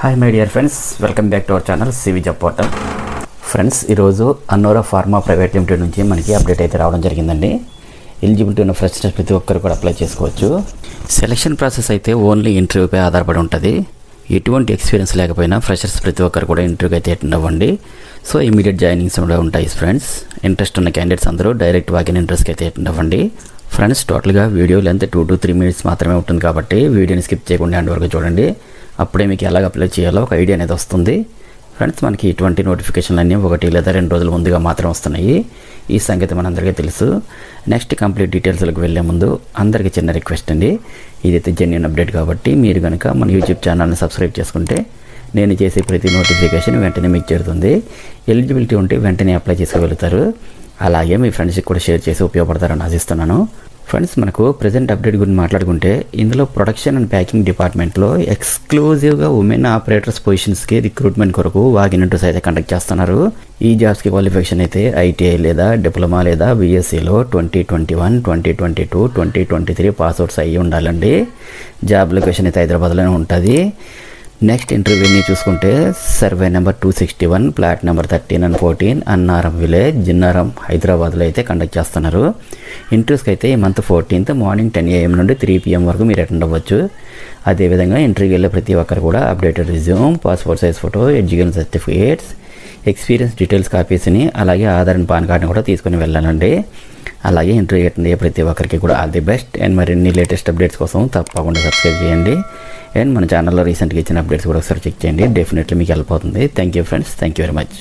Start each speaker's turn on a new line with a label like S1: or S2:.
S1: Hi my dear friends, welcome back to our channel CV job portal. Friends, ఈరోజు అన్నోరా pharma private limited నుంచి మనకి update అయితే రావడం జరిగిందండి. ఎలిజిబిలిటీ ఉన్న ఫ్రెషర్స్ ప్రతి ఒక్కరు కూడా అప్లై చేసుకోవచ్చు. సెలక్షన్ ప్రాసెస్ అయితే ఓన్లీ ఇంటర్వ్యూపై ఆధారపడి ఉంటుంది. ఎటువంటి ఎక్స్పీరియన్స్ లేకపోయినా ఫ్రెషర్స్ ప్రతి ఒక్కరు కూడా ఇంటర్వ్యూకి అయితే అటెండ్ అవ్వండి. సో ఇమీడియట్ జాయినింగ్స్ కూడా ఉంటాయి ఫ్రెండ్స్. ఇంట్రెస్ట్ ఉన్న క్యాండిడేట్స్ అందరూ డైరెక్ట్ వాకిన్ ఇంట్రెస్ట్కి అయితే అటెండ్ అవ్వండి. ఫ్రెండ్స్, టోటల్గా వీడియో లెంత్ 2 to 3 minutes మాత్రమే ఉంటుంది కాబట్టి వీడియోని స్కిప్ చేయకుండా ఎండ్ వరకు చూడండి. అప్పుడే మీకు ఎలాగ అప్లై చేయాలో ఒక ఐడియా అనేది వస్తుంది. ఫ్రెండ్స్, మనకి ఇటువంటి నోటిఫికేషన్లు అన్నీ 1 లేదా 2 రోజుల ముందుగా మాత్రం వస్తున్నాయి. ఈ సంగతి మనందరికీ తెలుసు. నెక్స్ట్ కంప్లీట్ డీటెయిల్స్లోకి వెళ్ళే ముందు అందరికీ చిన్న రిక్వెస్ట్ అండి. ఇదైతే జెన్యూన్ అప్డేట్ కాబట్టి మీరు కనుక మన యూట్యూబ్ ఛానల్ని సబ్స్క్రైబ్ చేసుకుంటే నేను చేసే ప్రతి నోటిఫికేషన్ వెంటనే మీకు చేరుతుంది. ఎలిజిబిలిటీ ఉంటే వెంటనే అప్లై చేసుకోగలుగుతారు. అలాగే మీ ఫ్రెండ్స్కి కూడా షేర్ చేసి ఉపయోగపడతారని ఆశిస్తున్నాను. ఫ్రెండ్స్, మనకు ప్రజెంట్ అప్డేట్ గురించి మాట్లాడుకుంటే ఇందులో ప్రొడక్షన్ అండ్ ప్యాకింగ్ డిపార్ట్మెంట్లో ఎక్స్క్లూజివ్గా ఉమెన్ ఆపరేటర్స్ పొజిషన్స్కి రిక్రూట్మెంట్ కొరకు వాకిన్ ఇంటర్వ్యూస్ అయితే కండక్ట్ చేస్తున్నారు. ఈ జాబ్స్కి క్వాలిఫికేషన్ అయితే ఐటీఐ లేదా డిప్లొమా లేదా బీఎస్సీలో 2021, 2022, 2023 పాస్అవుట్స్ అయ్యి ఉండాలండి. జాబ్ లొకేషన్ అయితే హైదరాబాద్లోనే ఉంటుంది. నెక్స్ట్ ఇంటర్వ్యూని చూసుకుంటే survey number 261, plot number 13 and 14, Annaram village, Jinnaram, హైదరాబాద్లో అయితే కండక్ట్ చేస్తున్నారు. ఇంటర్వ్యూస్కి అయితే ఈ మంత్ 14th మార్నింగ్ 10 AM నుండి 3 PM వరకు మీరు అటెండ్ అవ్వచ్చు. అదేవిధంగా ఇంటర్వ్యూకి వెళ్ళే ప్రతి ఒక్కరు కూడా updated resume, passport size photo, education certificates, experience details కాపీస్ని, అలాగే ఆధార్ అండ్ పాన్ కార్డ్ని కూడా తీసుకుని వెళ్ళాలండి. అలాగే ఇంటర్వ్యూ అటెండ్ అయ్యే ప్రతి ఒక్కరికి కూడా ఆల్ ది బెస్ట్. అండ్ మరిన్ని లేటెస్ట్ అప్డేట్స్ కోసం తప్పకుండా సబ్స్క్రైబ్ చేయండి. అండ్ మన ఛానల్లో రీసెంట్గా ఇచ్చిన అప్డేట్స్ కూడా ఒకసారి చెక్ చేయండి. డెఫినెట్లీ మీకు హెల్ప్ అవుతుంది. Thank you friends, thank you very much.